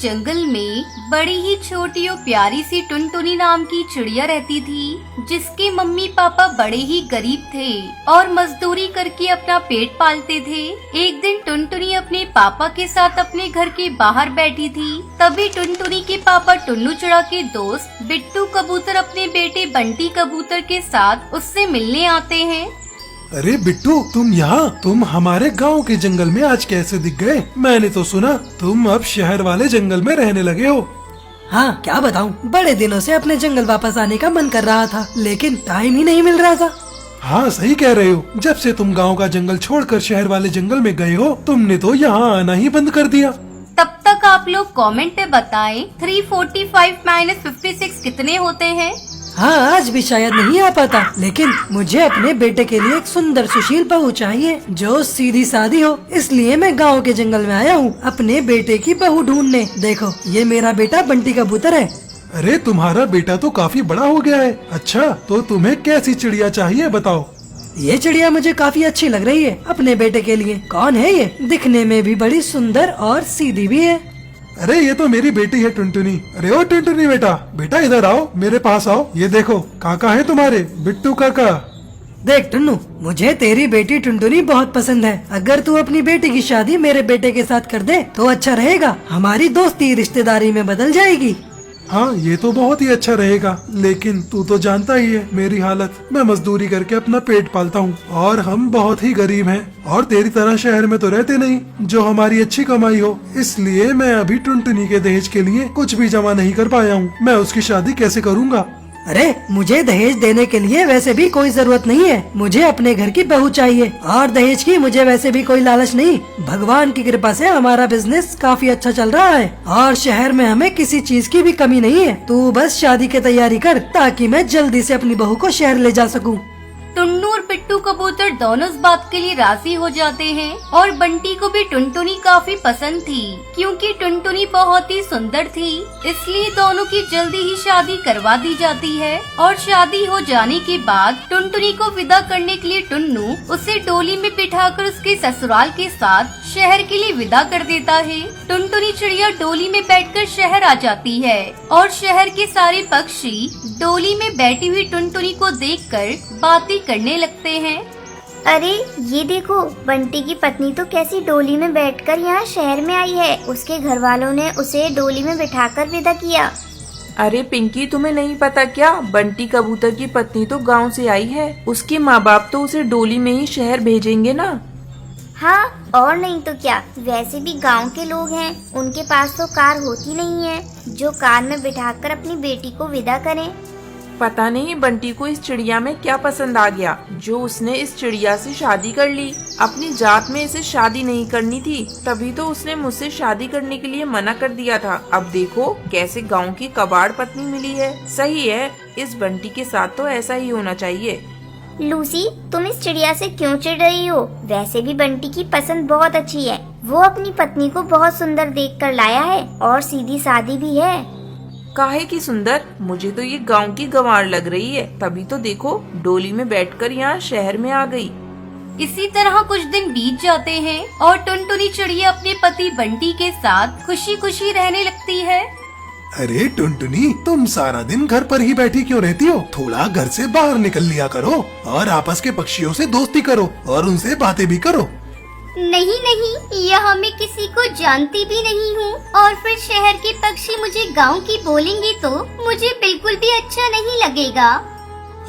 जंगल में बड़ी ही छोटी और प्यारी सी टुनटुनी नाम की चिड़िया रहती थी, जिसके मम्मी पापा बड़े ही गरीब थे और मजदूरी करके अपना पेट पालते थे। एक दिन टुनटुनी अपने पापा के साथ अपने घर के बाहर बैठी थी। तभी टुनटुनी के पापा टुन्नू चिड़ा के दोस्त बिट्टू कबूतर अपने बेटे बंटी कबूतर के साथ उससे मिलने आते हैं। अरे बिट्टू, तुम यहाँ? तुम हमारे गांव के जंगल में आज कैसे दिख गए? मैंने तो सुना तुम अब शहर वाले जंगल में रहने लगे हो। हाँ, क्या बताऊँ, बड़े दिनों से अपने जंगल वापस आने का मन कर रहा था, लेकिन टाइम ही नहीं मिल रहा था। हाँ, सही कह रहे हो। जब से तुम गांव का जंगल छोड़कर शहर वाले जंगल में गए हो, तुमने तो यहाँ आना ही बंद कर दिया। तब तक आप लोग कमेंट में बताएं 345 - 56 कितने होते हैं। हाँ, आज भी शायद नहीं आ पाता, लेकिन मुझे अपने बेटे के लिए एक सुंदर सुशील बहू चाहिए जो सीधी सादी हो, इसलिए मैं गांव के जंगल में आया हूँ अपने बेटे की बहू ढूंढने। देखो, ये मेरा बेटा बंटी कबूतर है। अरे, तुम्हारा बेटा तो काफी बड़ा हो गया है। अच्छा, तो तुम्हें कैसी चिड़िया चाहिए, बताओ। ये चिड़िया मुझे काफी अच्छी लग रही है अपने बेटे के लिए। कौन है ये? दिखने में भी बड़ी सुंदर और सीधी भी है। अरे, ये तो मेरी बेटी है टुनटुनी। अरे ओ टुनटुनी बेटा, बेटा इधर आओ, मेरे पास आओ। ये देखो, काका है तुम्हारे, बिट्टू काका। देख टुन्नू, मुझे तेरी बेटी टुनटुनी बहुत पसंद है। अगर तू अपनी बेटी की शादी मेरे बेटे के साथ कर दे तो अच्छा रहेगा। हमारी दोस्ती रिश्तेदारी में बदल जाएगी। हाँ, ये तो बहुत ही अच्छा रहेगा, लेकिन तू तो जानता ही है मेरी हालत। मैं मजदूरी करके अपना पेट पालता हूँ और हम बहुत ही गरीब हैं और तेरी तरह शहर में तो रहते नहीं जो हमारी अच्छी कमाई हो। इसलिए मैं अभी टुनटुनी के दहेज के लिए कुछ भी जमा नहीं कर पाया हूँ। मैं उसकी शादी कैसे करूँगा? अरे, मुझे दहेज देने के लिए वैसे भी कोई जरूरत नहीं है। मुझे अपने घर की बहू चाहिए और दहेज की मुझे वैसे भी कोई लालच नहीं। भगवान की कृपा से हमारा बिजनेस काफी अच्छा चल रहा है और शहर में हमें किसी चीज की भी कमी नहीं है। तू बस शादी की तैयारी कर ताकि मैं जल्दी से अपनी बहू को शहर ले जा सकूं। टुन्नू और बिट्टू कबूतर दोनों इस बात के लिए राजी हो जाते हैं और बंटी को भी टुनटुनी काफी पसंद थी, क्योंकि टुनटुनी बहुत ही सुंदर थी। इसलिए दोनों की जल्दी ही शादी करवा दी जाती है और शादी हो जाने के बाद टुनटुनी को विदा करने के लिए टुन्नू उसे डोली में बिठाकर उसके ससुराल के साथ शहर के लिए विदा कर देता है। टुनटुनी चिड़िया डोली में बैठकर शहर आ जाती है और शहर के सारे पक्षी डोली में बैठी हुई टुनटुनी को देखकर बातें करने लगते हैं। अरे, ये देखो, बंटी की पत्नी तो कैसी डोली में बैठकर यहाँ शहर में आई है। उसके घर वालों ने उसे डोली में बिठाकर विदा किया। अरे पिंकी, तुम्हें नहीं पता क्या? बंटी कबूतर की पत्नी तो गांव से आई है। उसके माँ बाप तो उसे डोली में ही शहर भेजेंगे ना। हाँ, और नहीं तो क्या। वैसे भी गांव के लोग हैं, उनके पास तो कार होती नहीं है जो कार में बिठाकर अपनी बेटी को विदा करें। पता नहीं बंटी को इस चिड़िया में क्या पसंद आ गया जो उसने इस चिड़िया से शादी कर ली। अपनी जात में इसे शादी नहीं करनी थी, तभी तो उसने मुझसे शादी करने के लिए मना कर दिया था। अब देखो कैसे गांव की कबाड़ पत्नी मिली है। सही है, इस बंटी के साथ तो ऐसा ही होना चाहिए। लूसी, तुम इस चिड़िया से क्यों चिढ़ रही हो? वैसे भी बंटी की पसंद बहुत अच्छी है। वो अपनी पत्नी को बहुत सुंदर देखकर लाया है और सीधी सादी भी है। काहे की सुंदर? मुझे तो ये गांव की गंवार लग रही है। तभी तो देखो डोली में बैठकर यहाँ शहर में आ गई। इसी तरह कुछ दिन बीत जाते हैं और टुनटुनी चिड़िया अपने पति बंटी के साथ खुशी खुशी रहने लगती है। अरे टुनटुनी, तुम सारा दिन घर पर ही बैठी क्यों रहती हो? थोड़ा घर से बाहर निकल लिया करो और आपस के पक्षियों से दोस्ती करो और उनसे बातें भी करो। नहीं, यहाँ मैं किसी को जानती भी नहीं हूँ और फिर शहर के पक्षी मुझे गांव की बोलेंगे तो मुझे बिल्कुल भी अच्छा नहीं लगेगा।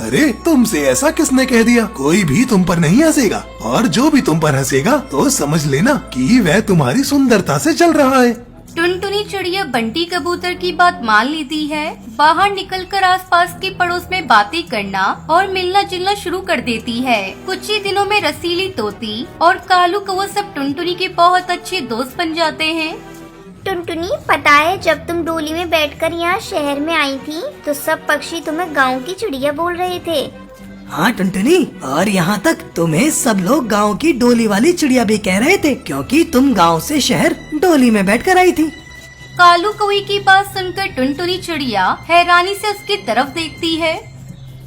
अरे, तुमसे ऐसा किसने कह दिया? कोई भी तुम पर नहीं हंसेगा और जो भी तुम पर हंसेगा तो समझ लेना कि वह तुम्हारी सुंदरता से चल रहा है। टुनटुनी चिड़िया बंटी कबूतर की बात मान लेती है। बाहर निकलकर आसपास के पड़ोस में बातें करना और मिलना जुलना शुरू कर देती है। कुछ ही दिनों में रसीली तोती और कालू कौवा सब टुनटुनी के बहुत अच्छे दोस्त बन जाते हैं। टुनटुनी, पता है जब तुम डोली में बैठकर यहाँ शहर में आई थी तो सब पक्षी तुम्हें गाँव की चिड़िया बोल रहे थे। हाँ टुनटुनी, और यहाँ तक तुम्हें सब लोग गांव की डोली वाली चिड़िया भी कह रहे थे, क्योंकि तुम गांव से शहर डोली में बैठकर आई थी। कालू कौवे की बात सुनकर टुनटुनी चिड़िया हैरानी से उसकी तरफ देखती है।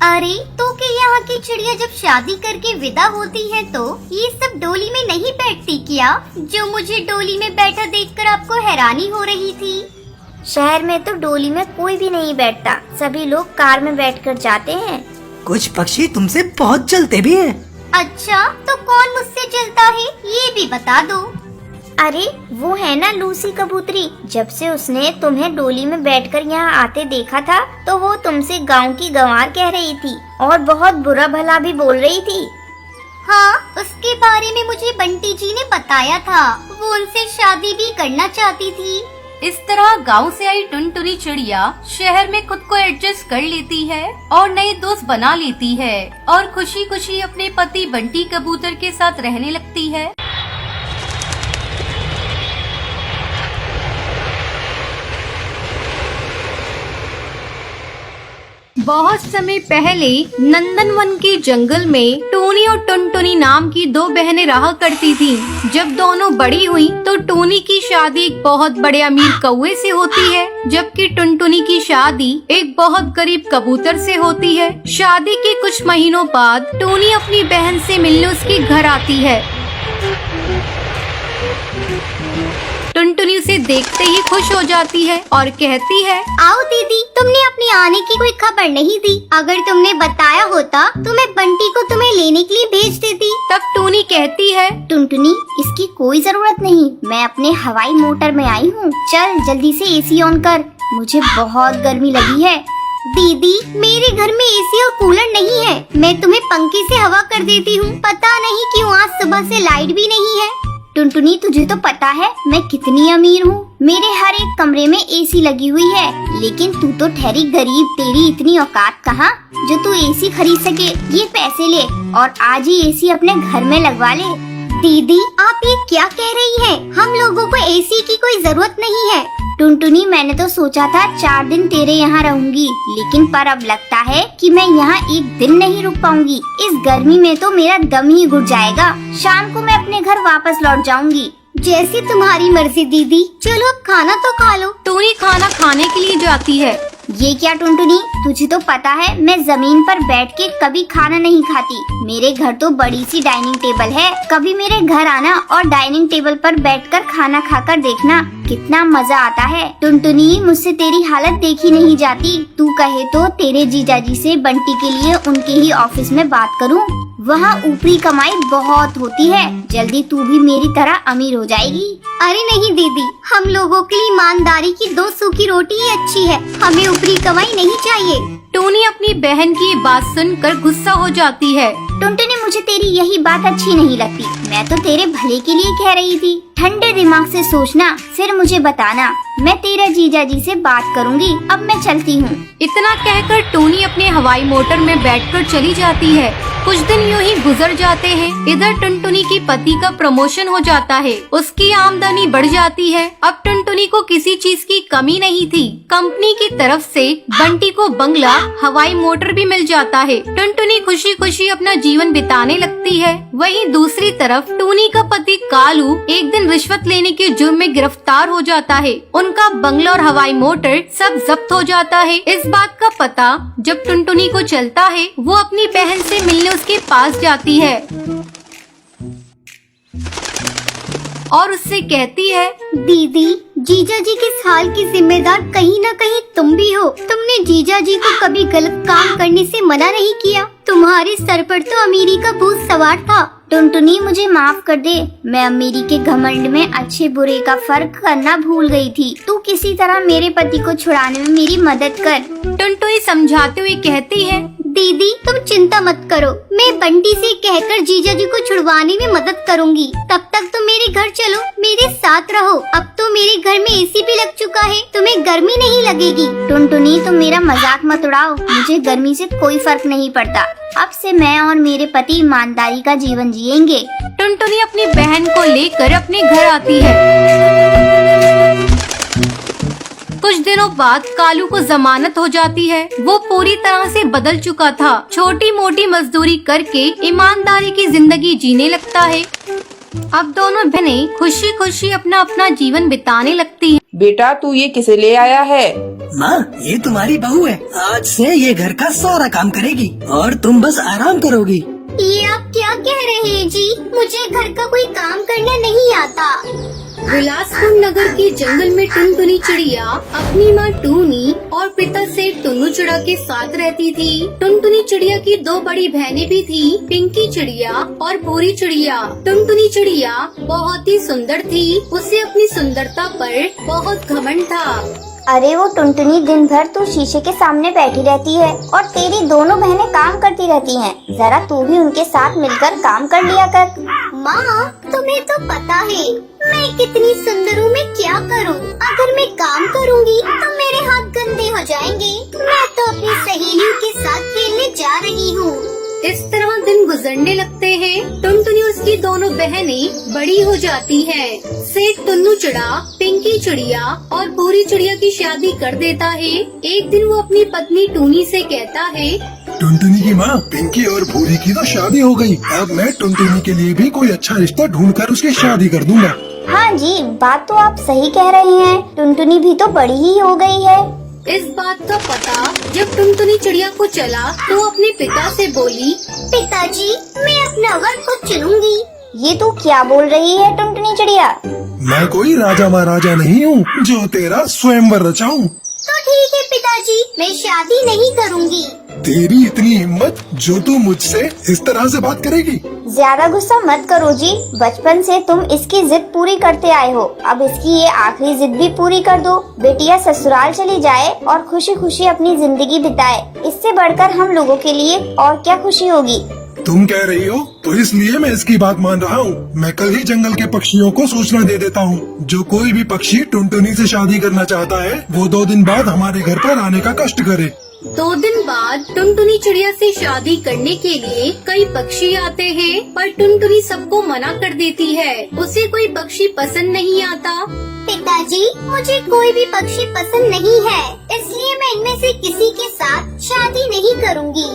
अरे, तो क्या यहाँ की चिड़िया जब शादी करके विदा होती है तो ये सब डोली में नहीं बैठती क्या? जो मुझे डोली में बैठा देखकर आपको हैरानी हो रही थी। शहर में तो डोली में कोई भी नहीं बैठता, सभी लोग कार में बैठकर जाते हैं। कुछ पक्षी तुमसे बहुत जलते भी हैं। अच्छा, तो कौन मुझसे जलता है ये भी बता दो। अरे वो है ना लूसी कबूतरी, जब से उसने तुम्हें डोली में बैठकर यहाँ आते देखा था तो वो तुमसे गांव की गंवार कह रही थी और बहुत बुरा भला भी बोल रही थी। हाँ, उसके बारे में मुझे बंटी जी ने बताया था, वो उनसे शादी भी करना चाहती थी। इस तरह गांव से आई टुनटुनी चिड़िया शहर में खुद को एडजस्ट कर लेती है और नए दोस्त बना लेती है और खुशी खुशी अपने पति बंटी कबूतर के साथ रहने लगती है। बहुत समय पहले नंदनवन के जंगल में टोनी और टुनटुनी नाम की दो बहनें रहा करती थीं। जब दोनों बड़ी हुई तो टोनी की शादी एक बहुत बड़े अमीर कौवे से होती है, जबकि टुनटुनी की शादी एक बहुत गरीब कबूतर से होती है। शादी के कुछ महीनों बाद टोनी अपनी बहन से मिलने उसके घर आती है। टुनटुनी उसे देखते ही खुश हो जाती है और कहती है, आओ दीदी, तुमने अपने आने की कोई खबर नहीं दी। अगर तुमने बताया होता तो मैं बंटी को तुम्हें लेने के लिए भेज देती। तब टोनी कहती है, टुनटुनी, इसकी कोई जरूरत नहीं, मैं अपने हवाई मोटर में आई हूँ। चल जल्दी से एसी ऑन कर, मुझे बहुत गर्मी लगी है। दीदी, मेरे घर में एसी और कूलर नहीं है, मैं तुम्हें पंखे से हवा कर देती हूँ। पता नहीं क्यों आज सुबह से लाइट भी नहीं है। टुनटुनी, तुझे तो पता है मैं कितनी अमीर हूँ, मेरे हर एक कमरे में एसी लगी हुई है, लेकिन तू तो ठहरी गरीब, तेरी इतनी औकात कहाँ जो तू एसी खरीद सके। ये पैसे ले और आज ही एसी अपने घर में लगवा ले। दीदी, आप ये क्या कह रही हैं? हम लोगों को एसी की कोई जरूरत नहीं है। टुनटुनी, मैंने तो सोचा था 4 दिन तेरे यहाँ रहूंगी, लेकिन पर अब लगता है कि मैं यहाँ एक दिन नहीं रुक पाऊंगी। इस गर्मी में तो मेरा दम ही घुट जाएगा। शाम को मैं अपने घर वापस लौट जाऊंगी। जैसी तुम्हारी मर्जी दीदी, चलो अब खाना तो खा लो। टोनी खाना खाने के लिए जाती है। ये क्या टुनटुनी, तुझे तो पता है मैं जमीन पर बैठ के कभी खाना नहीं खाती। मेरे घर तो बड़ी सी डाइनिंग टेबल है, कभी मेरे घर आना और डाइनिंग टेबल पर बैठकर खाना खाकर देखना कितना मजा आता है। टुनटुनी, मुझसे तेरी हालत देखी नहीं जाती। तू कहे तो तेरे जीजाजी से बंटी के लिए उनके ही ऑफिस में बात करूं। वहाँ ऊपरी कमाई बहुत होती है, जल्दी तू भी मेरी तरह अमीर हो जाएगी। अरे नहीं दीदी, हम लोगों के लिए ईमानदारी की 2 सूखी रोटी ही अच्छी है, हमें ऊपरी कमाई नहीं चाहिए। टोनी अपनी बहन की बात सुनकर गुस्सा हो जाती है। टुनटुनी, मुझे तेरी यही बात अच्छी नहीं लगती, मैं तो तेरे भले के लिए कह रही थी। ठंडे दिमाग से सोचना, फिर मुझे बताना। मैं तेरा जीजाजी से बात करूंगी। अब मैं चलती हूँ। इतना कहकर टोनी अपने हवाई मोटर में बैठकर चली जाती है। कुछ दिन यूं ही गुजर जाते हैं। इधर टुनटुनी की पति का प्रमोशन हो जाता है, उसकी आमदनी बढ़ जाती है। अब टुनटुनी को किसी चीज की कमी नहीं थी। कंपनी की तरफ से बंटी को बंगला, हवाई मोटर भी मिल जाता है। टुनटुनी खुशी खुशी अपना जीवन बिताने लगती है। वहीं दूसरी तरफ टोनी का पति कालू एक दिन रिश्वत लेने के जुर्म में गिरफ्तार हो जाता है। उनका बंगला और हवाई मोटर सब जब्त हो जाता है। इस बात का पता जब टुनटुनी को चलता है, वो अपनी बहन से मिलने उसके पास जाती है और उससे कहती है, दीदी, जीजाजी के इस हाल की जिम्मेदार कहीं न कहीं तुम भी हो। तुमने जीजाजी को कभी गलत काम करने से मना नहीं किया। तुम्हारे सर पर तो अमीरी का भूत सवार था। टुनटुनी, मुझे माफ कर दे, मैं अमीरी के घमंड में अच्छे बुरे का फर्क करना भूल गई थी। तू किसी तरह मेरे पति को छुड़ाने में मेरी मदद कर। टुनटुनी समझाते हुए कहती है, दीदी, तुम चिंता मत करो, मैं बंटी से कहकर जीजाजी को छुड़वाने में मदद करूंगी। तब तक तुम मेरे घर चलो, मेरे साथ रहो। अब तो मेरे घर में एसी भी लग चुका है, तुम्हें गर्मी नहीं लगेगी। टुनटुनी, तुम मेरा मजाक मत उड़ाओ, मुझे गर्मी से कोई फर्क नहीं पड़ता। अब से मैं और मेरे पति ईमानदारी का जीवन जिएंगे। टुनटुनी अपनी बहन को लेकर अपने घर आती है। कुछ दिनों बाद कालू को जमानत हो जाती है। वो पूरी तरह से बदल चुका था। छोटी मोटी मजदूरी करके ईमानदारी की जिंदगी जीने लगता है। अब दोनों बहनें खुशी खुशी अपना अपना जीवन बिताने लगती हैं। बेटा, तू ये किसे ले आया है? माँ, ये तुम्हारी बहू है। आज से ये घर का सारा काम करेगी और तुम बस आराम करोगी। ये आप क्या कह रहे हैं जी? मुझे घर का कोई काम करना नहीं आता। विलासपुर नगर के जंगल में टुनटुनी चिड़िया अपनी माँ टूनी और पिता से टुन्नू चिड़ा के साथ रहती थी। टुनटुनी चिड़िया की दो बड़ी बहनें भी थी, पिंकी चिड़िया और भूरी चिड़िया। टुनटुनी चिड़िया बहुत ही सुंदर थी, उसे अपनी सुंदरता पर बहुत घमंड था। अरे वो टुनटुनी, दिन भर तू शीशे के सामने बैठी रहती है और तेरी दोनों बहनें काम करती रहती हैं। जरा तू भी उनके साथ मिलकर काम कर लिया कर। माँ, तुम्हें तो पता है मैं कितनी सुंदर हूँ, मैं क्या करूँ? अगर मैं काम करूँगी तो मेरे हाथ गंदे हो जाएंगे। मैं तो अपनी सहेलियों के साथ खेलने जा रही हूँ। इस तरह दिन गुजरने लगते हैं। टुनटुनी उसकी दोनों बहनें बड़ी हो जाती हैं। सेठ टुन्नू चिड़ा पिंकी चिड़िया और भूरी चिड़िया की शादी कर देता है। एक दिन वो अपनी पत्नी टूनी से कहता है, टुनटुनी की माँ, पिंकी और भूरी की तो शादी हो गई। अब मैं टुनटुनी के लिए भी कोई अच्छा रिश्ता ढूंढकर उसकी शादी कर दूंगा। हाँ जी, बात तो आप सही कह रहे हैं। टुनटुनी भी तो बड़ी ही हो गई है। इस बात का पता जब टुनटुनी चिड़िया को चला तो अपने पिता से बोली, पिताजी, मैं अपना वर खुद चुनूंगी। ये तू क्या बोल रही है टुनटुनी चिड़िया? मैं कोई राजा महाराजा नहीं हूँ जो तेरा स्वयंवर रचाऊं। तो ठीक है पिताजी, मैं शादी नहीं करूँगी। तेरी इतनी हिम्मत जो तू मुझसे इस तरह से बात करेगी? ज्यादा गुस्सा मत करो जी, बचपन से तुम इसकी जिद पूरी करते आए हो, अब इसकी ये आखिरी जिद भी पूरी कर दो। बेटिया ससुराल चली जाए और खुशी खुशी अपनी जिंदगी बिताए, इससे बढ़कर हम लोगों के लिए और क्या खुशी होगी। तुम कह रही हो तो इसलिए मैं इसकी बात मान रहा हूँ। मैं कल ही जंगल के पक्षियों को सूचना दे देता हूँ। जो कोई भी पक्षी टुनटुनी से शादी करना चाहता है वो 2 दिन बाद हमारे घर पर आने का कष्ट करे। 2 दिन बाद टुनटुनी चिड़िया से शादी करने के लिए कई पक्षी आते हैं, पर टुनटुनी सबको मना कर देती है। उसे कोई पक्षी पसंद नहीं आता। पिताजी, मुझे कोई भी पक्षी पसंद नहीं है, इसलिए मैं इनमें से किसी के साथ शादी नहीं करूँगी।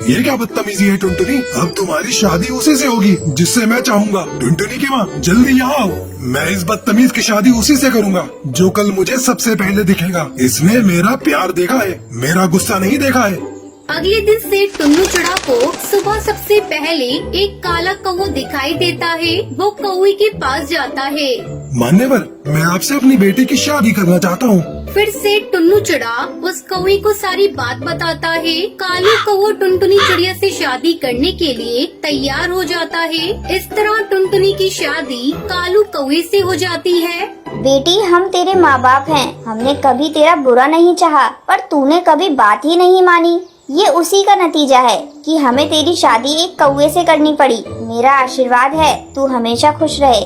ये क्या बदतमीजी है टुनटुनी? अब तुम्हारी शादी उसी से होगी जिससे मैं चाहूँगा। टुनटुनी की माँ, जल्दी यहाँ आओ। मैं इस बदतमीज की शादी उसी से करूँगा जो कल मुझे सबसे पहले दिखेगा। इसने मेरा प्यार देखा है, मेरा गुस्सा नहीं देखा है। अगले दिन सेठ टुन्नू चिड़ा को सुबह सबसे पहले एक काला कौवा दिखाई देता है। वो कौवे के पास जाता है। मान्यवर, मैं आपसे अपनी बेटी की शादी करना चाहता हूँ। फिर सेठ टुन्नू चिड़ा उस कौवे को सारी बात बताता है। कालू कौवा टुनटुनी चिड़िया से शादी करने के लिए तैयार हो जाता है। इस तरह टुनटुनी की शादी कालू कौवे से हो जाती है। बेटी, हम तेरे माँ बाप हैं, हमने कभी तेरा बुरा नहीं चाहा, पर तूने कभी बात ही नहीं मानी। ये उसी का नतीजा है कि हमें तेरी शादी एक कौवे से करनी पड़ी। मेरा आशीर्वाद है, तू हमेशा खुश रहे।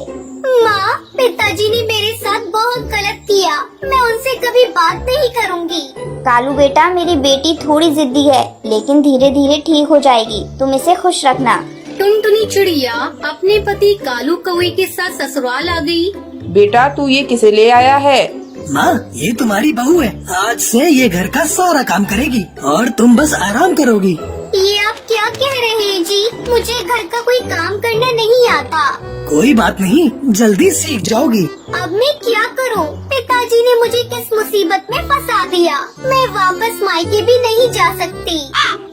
माँ, पिताजी ने मेरे साथ बहुत गलत किया, मैं उनसे कभी बात नहीं करूँगी। कालू बेटा, मेरी बेटी थोड़ी जिद्दी है, लेकिन धीरे धीरे ठीक हो जाएगी, तुम इसे खुश रखना। टुनटुनी चिड़िया अपने पति कालू कौवे के साथ ससुराल आ गई। बेटा, तू ये किसे ले आया है? माँ, ये तुम्हारी बहू है। आज से ये घर का सारा काम करेगी और तुम बस आराम करोगी। ये आप क्या कह रहे हैं जी? मुझे घर का कोई काम करना नहीं आता। कोई बात नहीं, जल्दी सीख जाओगी। अब मैं क्या करूं? पिताजी ने मुझे किस मुसीबत में फंसा दिया। मैं वापस मायके भी नहीं जा सकती।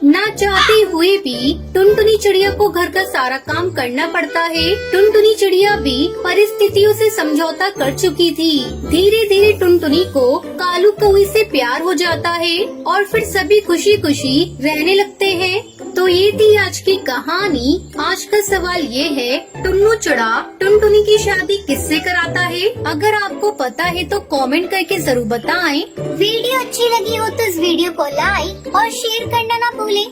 ना चाहते हुए भी टुनटुनी चिड़िया को घर का सारा काम करना पड़ता है। टुनटुनी चिड़िया भी परिस्थितियों से समझौता कर चुकी थी। धीरे धीरे टुनटुनी को कालू कौवे से प्यार हो जाता है और फिर सभी खुशी खुशी रहने लगते हैं। तो ये थी आज की कहानी। आज का सवाल ये है, टुन्नू चिड़ा टुनटुनी की शादी किससे कराता है? अगर आपको पता है तो कमेंट करके जरूर बताएं। वीडियो अच्छी लगी हो तो इस वीडियो को लाइक और शेयर करना ना भूलें।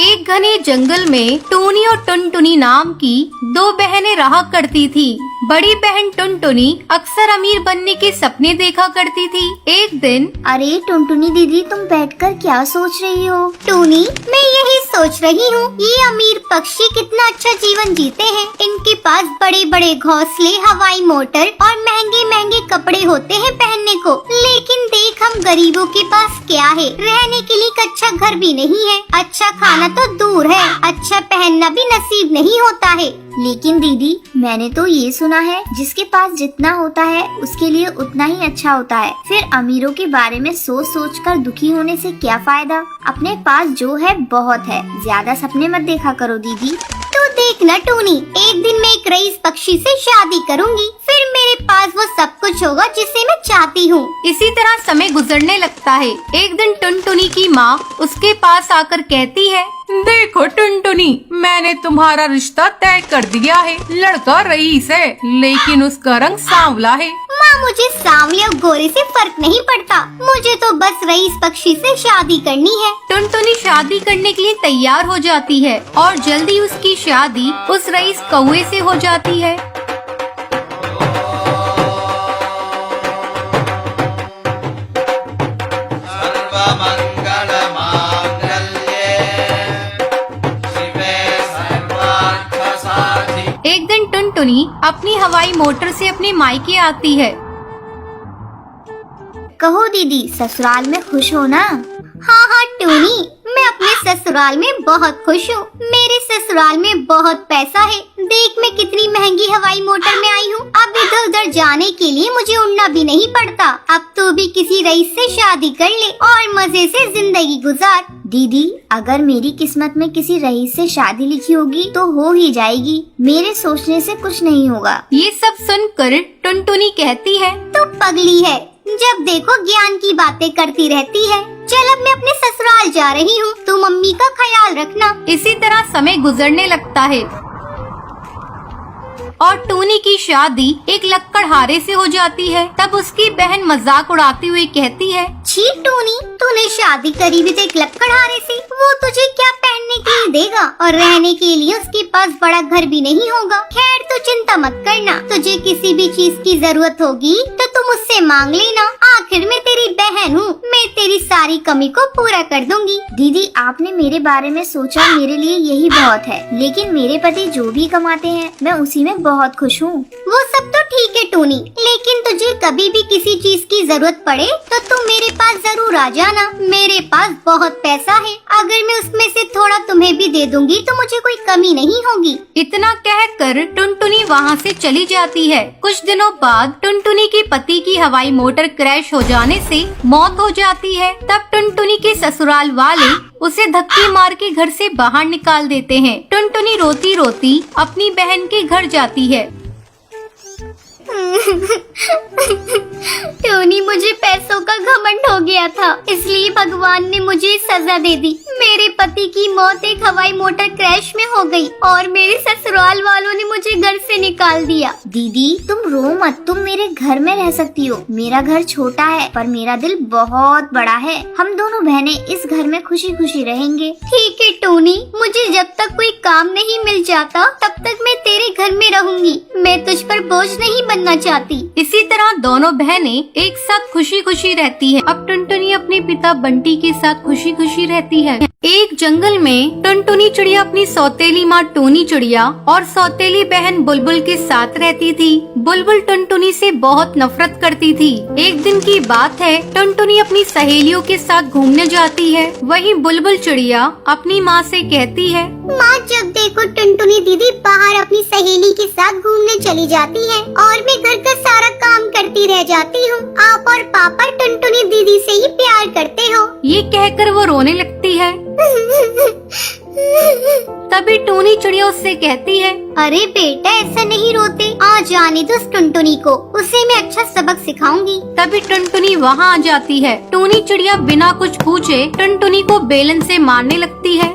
एक घने जंगल में टूनी और टुनटुनी नाम की 2 बहनें रहा करती थी। बड़ी बहन टुनटुनी अक्सर अमीर बनने के सपने देखा करती थी। एक दिन, अरे टुनटुनी दीदी, तुम बैठकर क्या सोच रही हो? टूनी, मैं यही सोच रही हूँ, ये अमीर पक्षी कितना अच्छा जीवन जीते हैं। इनके पास बड़े बड़े घोंसले, हवाई मोटर और महंगे महंगे कपड़े होते हैं पहनने को, लेकिन देख हम गरीबों के पास क्या है। रहने के लिए एक अच्छा घर भी नहीं है, अच्छा खाना तो दूर है, अच्छा पहनना भी नसीब नहीं होता है। लेकिन दीदी, मैंने तो ये सुना है जिसके पास जितना होता है उसके लिए उतना ही अच्छा होता है। फिर अमीरों के बारे में सोच सोच कर दुखी होने से क्या फायदा। अपने पास जो है बहुत है, ज्यादा सपने मत देखा करो दीदी। तो देखना टूनी, एक दिन मैं एक रईस पक्षी से शादी करूंगी, फिर मेरे पास वो सब कुछ होगा जिसे मैं चाहती हूँ। इसी तरह समय गुजरने लगता है। एक दिन टुनटुनी की माँ उसके पास आकर कहती है, देखो टुनटुनी, मैंने तुम्हारा रिश्ता तय कर दिया है। लड़का रईस है, लेकिन उसका रंग सांवला है। माँ, मुझे सांवले और गोरे से फर्क नहीं पड़ता, मुझे तो बस रईस पक्षी से शादी करनी है। टुनटुनी शादी करने के लिए तैयार हो जाती है और जल्दी उसकी शादी उस रईस कौवे से हो जाती है। एक दिन टुनटुनी अपनी हवाई मोटर से अपने मायके आती है। कहो दीदी, ससुराल में खुश हो ना? हाँ हाँ टूनी, मैं अपने ससुराल में बहुत खुश हूँ। मेरे ससुराल में बहुत पैसा है। देख मैं कितनी महंगी हवाई मोटर में आई हूँ। अब इधर उधर जाने के लिए मुझे उड़ना भी नहीं पड़ता। अब तू भी किसी रईस से शादी कर ले और मजे से जिंदगी गुजार। दीदी, अगर मेरी किस्मत में किसी रईस से शादी लिखी होगी तो हो ही जाएगी। मेरे सोचने से कुछ नहीं होगा। ये सब सुनकर टुनटुनी कहती है, तू पगली है, जब देखो ज्ञान की बातें करती रहती है। चल अब मैं अपने ससुराल जा रही हूँ, तू मम्मी का ख्याल रखना। इसी तरह समय गुजरने लगता है और टूनी की शादी एक लक्कड़हारे से हो जाती है। तब उसकी बहन मजाक उड़ाती हुई कहती है, छी टूनी, तूने शादी करी भी तो एक लक्कड़हारे से। वो तुझे क्या पहनने के लिए देगा और रहने के लिए उसके पास बड़ा घर भी नहीं होगा। खैर तू चिंता मत करना, तुझे किसी भी चीज की जरूरत होगी तो तुम मुझसे मांग लेना। आखिर मैं तेरी बहन हूँ, मैं तेरी सारी कमी को पूरा कर दूंगी। दीदी, आपने मेरे बारे में सोचा, मेरे लिए यही बहुत है। लेकिन मेरे पति जो भी कमाते हैं मैं उसी में बहुत खुश हूँ। वो सब तो ठीक है टूनी, लेकिन तुझे कभी भी किसी चीज की जरूरत पड़े तो तुम मेरे पास जरूर आ जाना। मेरे पास बहुत पैसा है, अगर मैं उसमें से थोड़ा तुम्हें भी दे दूंगी तो मुझे कोई कमी नहीं होगी। इतना कहकर टुनटुनी वहाँ से चली जाती है। कुछ दिनों बाद टुनटुनी के पति की हवाई मोटर क्रैश हो जाने से मौत हो जाती है। तब टुनटुनी के ससुराल वाले उसे धक्के मार के घर से बाहर निकाल देते हैं। टुनटुनी रोती रोती अपनी बहन के घर जाती है। टोनी, मुझे पैसों का घमंड हो गया था, इसलिए भगवान ने मुझे सजा दे दी। मेरे पति की मौत एक हवाई मोटर क्रैश में हो गई और मेरे ससुराल वालों ने मुझे घर से निकाल दिया। दीदी, तुम रो मत, तुम मेरे घर में रह सकती हो। मेरा घर छोटा है पर मेरा दिल बहुत बड़ा है। हम दोनों बहनें इस घर में खुशी खुशी रहेंगे। ठीक है टोनी, मुझे जब तक कोई काम नहीं मिल जाता तब तक मैं तेरे घर में रहूंगी। मैं तुझ पर बोझ नहीं बनना चाहती। इसी तरह दोनों बहनें एक साथ खुशी खुशी रहती हैं। अब टुनटुनी अपने पिता बंटी के साथ खुशी खुशी रहती है। एक जंगल में टुनटुनी चिड़िया अपनी सौतेली माँ टोनी चिड़िया और सौतेली बहन बुलबुल के साथ रहती थी। बुलबुल टुनटुनी से बहुत नफरत करती थी। एक दिन की बात है, टुनटुनी अपनी सहेलियों के साथ घूमने जाती है। वहीं बुलबुल चिड़िया अपनी माँ से कहती है, माँ, जब देखो टुनटुनी दीदी बाहर अपनी सहेली के साथ घूमने चली जाती है और मैं घर का सारा काम करती रह जाती हूँ। आप और पापा टुनटुनी दीदी से ही प्यार करते हो। ये कहकर वो रोने लगती है। तभी टूनी चिड़िया उससे कहती है, अरे बेटा, ऐसा नहीं रोते, आ जाने दो उस टुनटुनी को, उसे मैं अच्छा सबक सिखाऊंगी। तभी टुनटुनी वहाँ आ जाती है। टूनी चिड़िया बिना कुछ पूछे टुनटुनी को बेलन से मारने लगती है।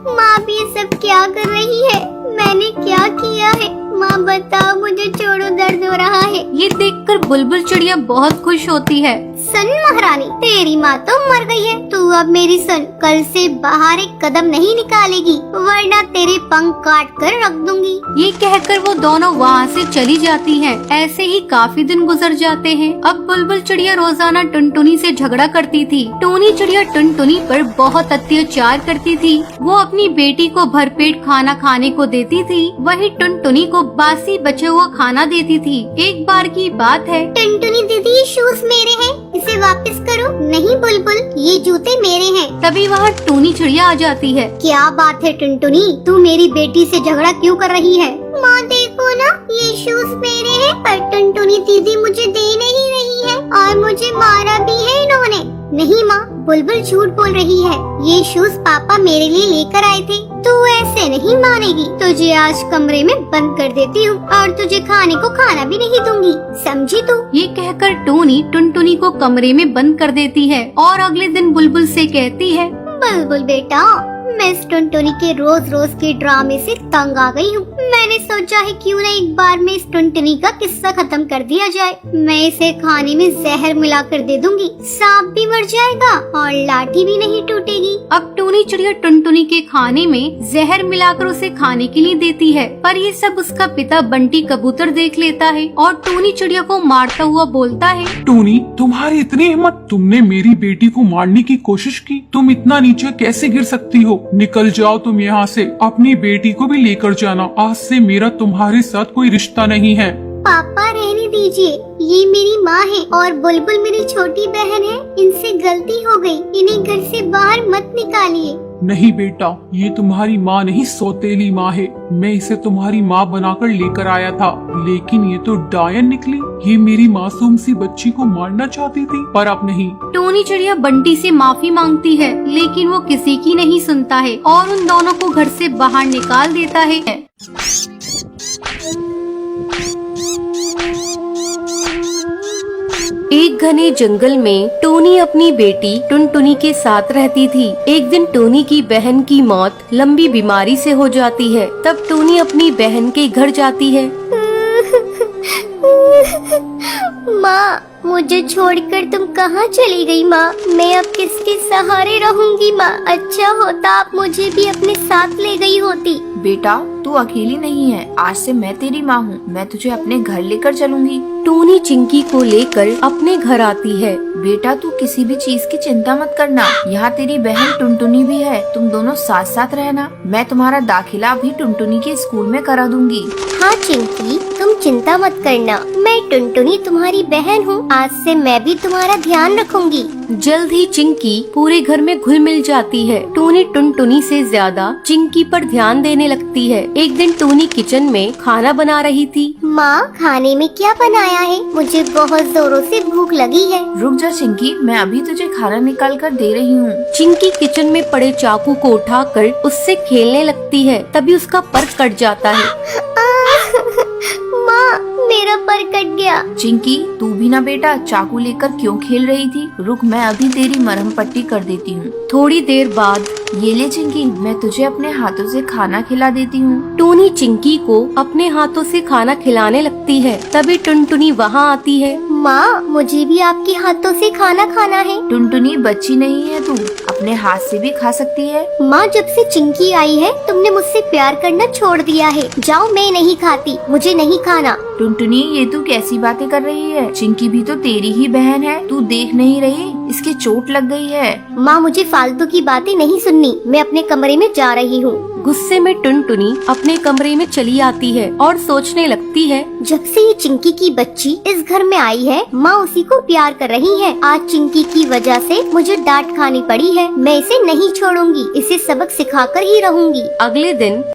माँ भी ये सब क्या कर रही है? मैंने क्या किया है? माँ बताओ, मुझे छोड़ो, दर्द हो रहा है। ये देखकर बुलबुल चिड़िया बहुत खुश होती है। सन महारानी, तेरी माँ तो मर गई है। तू अब मेरी सन कल से बाहर एक कदम नहीं निकालेगी, वरना तेरे पंख काट कर रख दूंगी। ये कहकर वो दोनों वहाँ से चली जाती हैं। ऐसे ही काफी दिन गुजर जाते हैं। अब बुलबुल चिड़िया रोजाना टुनटुनी से झगड़ा करती थी। टूनी चिड़िया टुनटुनी पर बहुत अत्याचार करती थी। वो अपनी बेटी को भरपेट खाना खाने को देती थी, वही टुनटुनी को बासी बचा हुआ खाना देती थी। एक बार की बात है, टुनटुनी दीदी, ये शूज मेरे हैं, इसे वापस करो। नहीं बुलबुल, ये जूते मेरे हैं। तभी वहाँ टूनी चिड़िया आ जाती है। क्या बात है टुनटुनी, तू मेरी बेटी से झगड़ा क्यों कर रही है? माँ देखो ना, ये शूज मेरे हैं, पर टुनटुनी दीदी मुझे दे नहीं रही है और मुझे मारा भी है इन्होंने। नहीं माँ, बुलबुल झूठ बोल रही है। ये शूज पापा मेरे लिए लेकर आए थे। तू ऐसे नहीं मानेगी, तुझे आज कमरे में बंद कर देती हूँ और तुझे खाने को खाना भी नहीं दूंगी, समझी तू? ये कहकर टूनी टुनटुनी को कमरे में बंद कर देती है और अगले दिन बुलबुल से कहती है, बुलबुल बेटा, मैं इस टुनटुनी के रोज रोज के ड्रामे से तंग आ गई हूँ। मैंने सोचा है क्यों न एक बार में इस टुनटुनी का किस्सा खत्म कर दिया जाए। मैं इसे खाने में जहर मिलाकर दे दूंगी, सांप भी मर जाएगा और लाठी भी नहीं टूटेगी। अब टूनी चिड़िया टुनटुनी के खाने में जहर मिलाकर उसे खाने के लिए देती है, पर ये सब उसका पिता बंटी कबूतर देख लेता है और टूनी चिड़िया को मारता हुआ बोलता है, टूनी, तुम्हारी इतनी हिम्मत, तुमने मेरी बेटी को मारने की कोशिश की। तुम इतना नीचे कैसे गिर सकती हो? निकल जाओ तुम यहाँ से, अपनी बेटी को भी लेकर जाना। आज से मेरा तुम्हारे साथ कोई रिश्ता नहीं है। पापा रहने दीजिए, ये मेरी माँ है और बुलबुल मेरी छोटी बहन है। इनसे गलती हो गई, इन्हें घर से बाहर मत निकालिए। नहीं बेटा, ये तुम्हारी माँ नहीं, सौतेली माँ है। मैं इसे तुम्हारी माँ बनाकर लेकर आया था, लेकिन ये तो डायन निकली। ये मेरी मासूम सी बच्ची को मारना चाहती थी, पर अब नहीं। टूनी चिड़िया बंटी से माफी मांगती है, लेकिन वो किसी की नहीं सुनता है और उन दोनों को घर से बाहर निकाल देता है। एक घने जंगल में टूनी अपनी बेटी टुनटुनी के साथ रहती थी। एक दिन टूनी की बहन की मौत लंबी बीमारी से हो जाती है। तब टूनी अपनी बहन के घर जाती है। माँ, मुझे छोड़कर तुम कहाँ चली गई माँ? मैं अब किसके सहारे रहूंगी माँ? अच्छा होता आप मुझे भी अपने साथ ले गई होती। बेटा, तू अकेली नहीं है, आज से मैं तेरी माँ हूँ। मैं तुझे अपने घर लेकर चलूंगी। टूनी चिंकी को लेकर अपने घर आती है। बेटा, तू किसी भी चीज की चिंता मत करना, यहाँ तेरी बहन टुनटुनी भी है, तुम दोनों साथ साथ रहना। मैं तुम्हारा दाखिला भी टुनटुनी के स्कूल में करा दूंगी। हाँ चिंकी, तुम चिंता मत करना, मैं टुनटुनी तुम्हारी बहन हूँ। आज से मैं भी तुम्हारा ध्यान रखूंगी। जल्द ही चिंकी पूरे घर में घुल मिल जाती है। टूनी टुनटुनी से ज्यादा चिंकी पर ध्यान देने लगती है। एक दिन टूनी किचन में खाना बना रही थी। माँ, खाने में क्या बनाया है? मुझे बहुत जोरों से भूख लगी है। रुक जा चिंकी, मैं अभी तुझे खाना निकाल कर दे रही हूँ। चिंकी किचन में पड़े चाकू को उठाकर उससे खेलने लगती है। तभी उसका पर कट जाता है। माँ, मेरा पर कट गया। चिंकी, तू भी ना बेटा चाकू लेकर क्यों खेल रही थी? रुक, मैं अभी तेरी मरहम पट्टी कर देती हूँ। थोड़ी देर बाद ये ले चिंकी, मैं तुझे अपने हाथों से खाना खिला देती हूँ। टूनी चिंकी को अपने हाथों से खाना खिलाने लगती है। तभी टुनटुनी वहाँ आती है। माँ, मुझे भी आपके हाथों से खाना खाना है। टुनटुनी, बच्ची नहीं है तू, अपने हाथ से भी खा सकती है। माँ, जब से चिंकी आई है तुमने मुझसे प्यार करना छोड़ दिया है। जाओ, मैं नहीं खाती, मुझे नहीं खाना। टुनटुनी, ये तू कैसी बातें कर रही है? चिंकी भी तो तेरी ही बहन है, तू देख नहीं रही इसके चोट लग गई है। माँ, मुझे फालतू की बातें नहीं सुननी, मैं अपने कमरे में जा रही हूँ। गुस्से में टुनटुनी अपने कमरे में चली आती है और सोचने लगती है, जब से ये चिंकी की बच्ची इस घर में आई है, माँ उसी को प्यार कर रही है। आज चिंकी की वजह से मुझे डांट खानी पड़ी है। मैं इसे नहीं छोड़ूंगी, इसे सबक सिखाकर ही रहूंगी। अगले दिन